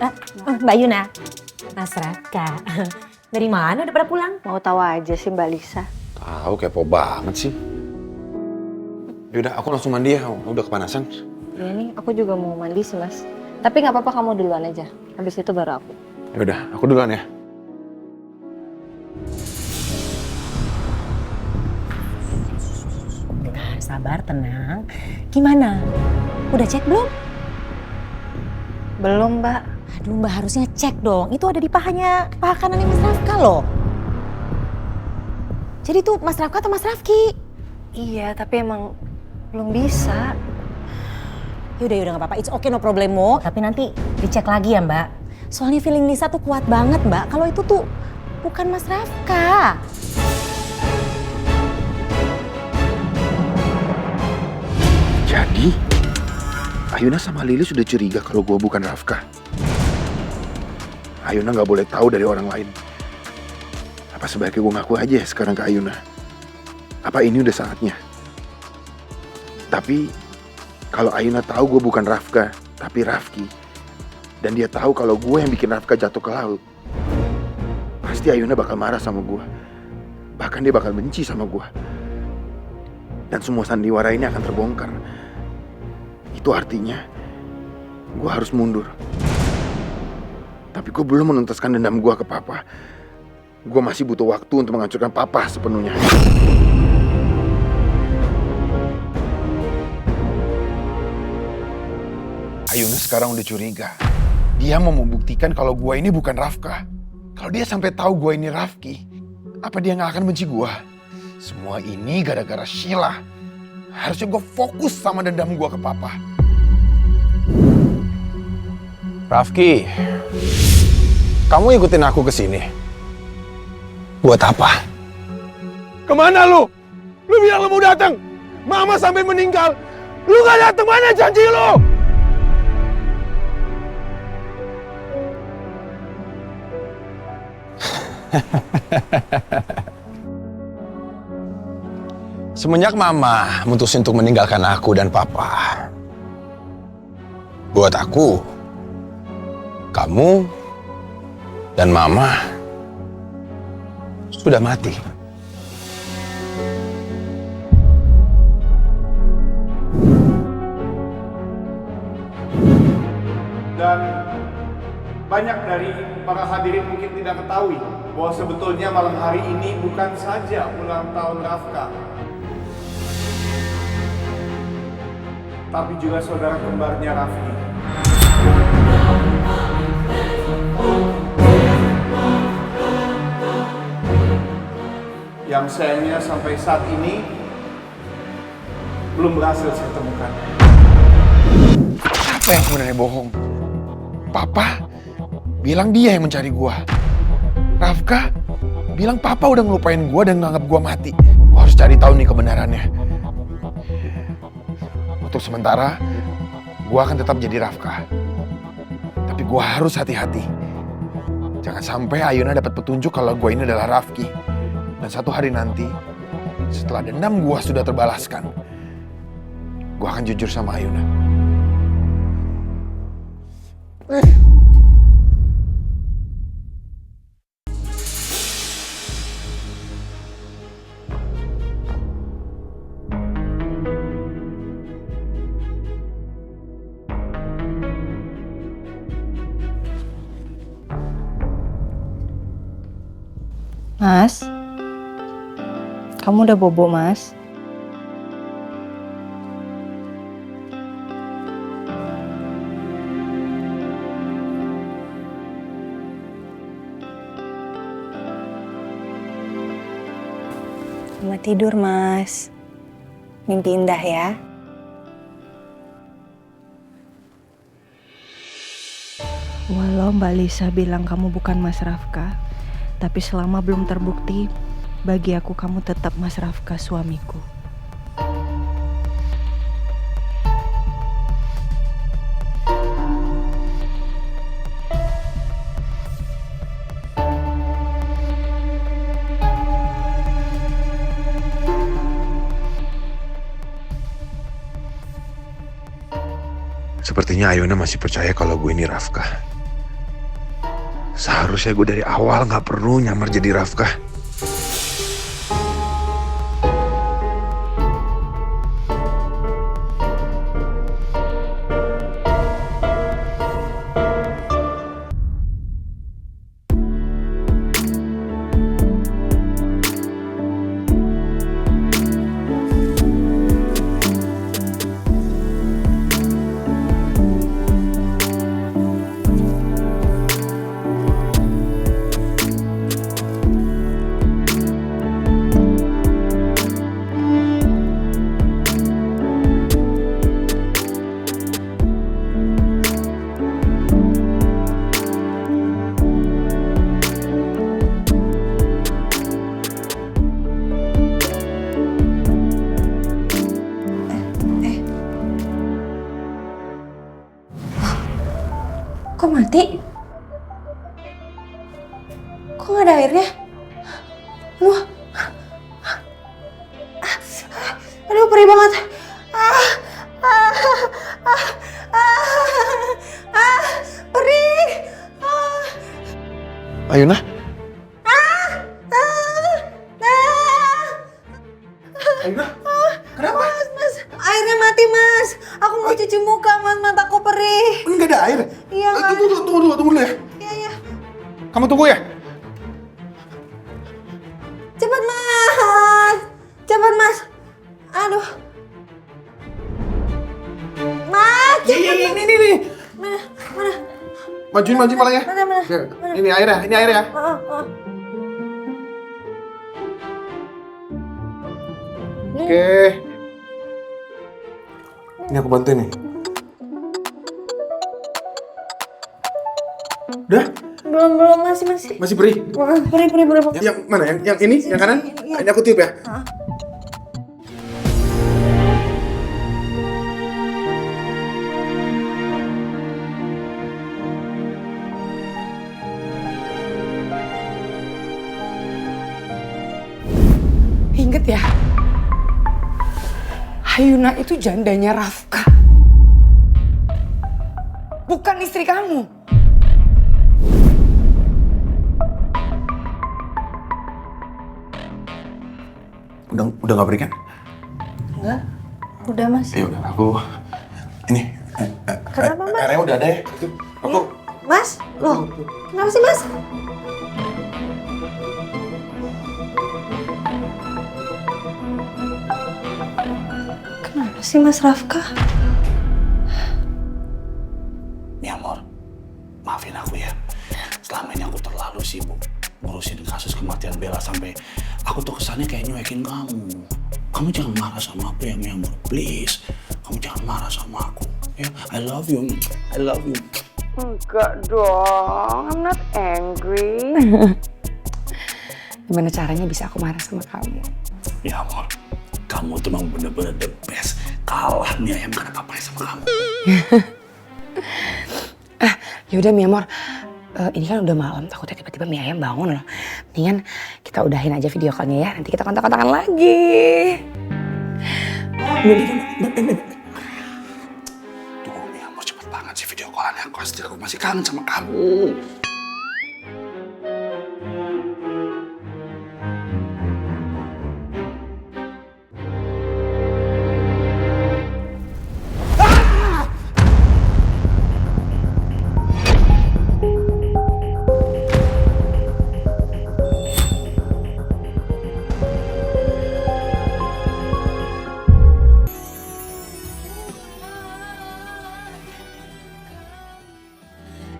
Mbak Yuna, Mas Raka. Dari mana udah pada pulang? Mau tahu aja sih Mbak Lisa. Tahu kepo banget sih. Yaudah, aku langsung mandi ya. Udah kepanasan. Ya nih, aku juga mau mandi sih Mas. Tapi nggak apa-apa, kamu duluan aja. Habis itu baru aku. Yaudah, aku duluan ya. Bentar, sabar, tenang. Gimana? Udah cek belum? Belum Mbak. Aduh, Mbak harusnya cek dong. Itu ada di paha kanannya Mas Rafka loh. Jadi tuh Mas Rafka atau Mas Rafki? Iya, tapi emang belum bisa. Yaudah nggak apa-apa. It's okay, no problemo. Tapi nanti dicek lagi ya Mbak. Soalnya feeling Lisa tuh kuat banget Mbak. Kalau itu tuh bukan Mas Rafka. Jadi, Ayuna sama Lili sudah curiga kalau gue bukan Rafka. Ayuna nggak boleh tahu dari orang lain. Apa sebaiknya gue ngaku aja ya sekarang ke Ayuna? Apa ini udah saatnya? Tapi kalau Ayuna tahu gue bukan Rafka, tapi Rafki, dan dia tahu kalau gue yang bikin Rafka jatuh ke laut, pasti Ayuna bakal marah sama gue. Bahkan dia bakal benci sama gue. Dan semua sandiwara ini akan terbongkar. Itu artinya gue harus mundur. Tapi gue belum menuntaskan dendam gue ke Papa. Gue masih butuh waktu untuk menghancurkan Papa sepenuhnya. Ayuna sekarang udah curiga. Dia mau membuktikan kalau gue ini bukan Rafka. Kalau dia sampai tahu gue ini Rafki, apa dia nggak akan benci gue? Semua ini gara-gara Sheila. Harusnya gue fokus sama dendam gue ke Papa. Rafki, kamu ikutin aku ke sini. Buat apa? Kemana lu? Lu bilang lu mau datang. Mama sampai meninggal. Lu gak datang, mana janji lu? Semenjak Mama mutusin untuk meninggalkan aku dan Papa, buat aku, kamu dan Mama sudah mati. Dan banyak dari para hadirin mungkin tidak ketahui bahwa sebetulnya malam hari ini bukan saja ulang tahun Rafka, tapi juga saudara kembarnya Rafki. Yang sayangnya sampai saat ini belum berhasil saya temukan. Apa yang sebenarnya bohong? Papa bilang dia yang mencari gua. Rafka bilang Papa udah ngelupain gua dan nganggap gua mati. Gua harus cari tahu nih kebenarannya. Untuk sementara, gua akan tetap jadi Rafka. Tapi gua harus hati-hati. Jangan sampai Ayuna dapat petunjuk kalau gua ini adalah Rafki. Dan satu hari nanti, setelah dendam gua sudah terbalaskan, gua akan jujur sama Ayuna. Mas, kamu udah bobo Mas? Selamat tidur Mas. Mimpi indah ya. Walau Mbak Lisa bilang kamu bukan Mas Rafka, tapi selama belum terbukti, bagi aku kamu tetap Mas Rafka suamiku. Sepertinya Ayuna masih percaya kalau gue ini Rafka. Seharusnya gue dari awal gak perlu nyamar jadi Rafka. Kok mati? Kok nggak ada airnya? Wah, aduh perih banget. Perih. Ayuna? Ayuna? Kenapa? Mas, airnya mati mas. Aku mau cuci muka mas, mataku perih. Enggak ada air? Iya, Mas. Tunggu dulu ya. Iya. Kamu tunggu ya? Cepat mas. Cepat mas. Aduh. Mas, cepat. Ini. Mana? Majuin malah ya. Mana? Ini airnya. Oh. Oke. Ini aku bantuin nih. Udah? Belum masih. Masih perih? Perih. Yang mana? Yang ini? Yang kanan? Ini aku tiup ya? Ingat ya, Ayuna itu jandanya Rafka. Bukan istri kamu. Udah gak berikan? Enggak. Udah mas. Ya udah, aku ini. Kenapa mas? Airnya udah ada ya? Itu aku. Mas, loh, kenapa sih mas? Kenapa sih mas Rafka? Ya amor, maafin aku ya. Selama ini aku terlalu sibuk ngurusin kasus kematian Bella sampai aku tuh kesannya kayak nyuekin kamu. Kamu jangan marah sama aku ya, Mi amor. Please, kamu jangan marah sama aku. Ya, I love you. Enggak dong, I'm not angry. Gimana caranya bisa aku marah sama kamu? Ya amor, kamu tuh emang bener-bener the best. Kalah mie ayam gak ada apa-apa sama kamu. Yaudah Mi amor, ini kan udah malam, takutnya tiba-tiba mie ayam bangun loh. Mendingan kita udahin aja video call-nya ya, nanti kita kontak-kontakan lagi. Tunggu Mi amor, cepet banget sih video call-annya. Aku masih kangen sama kamu.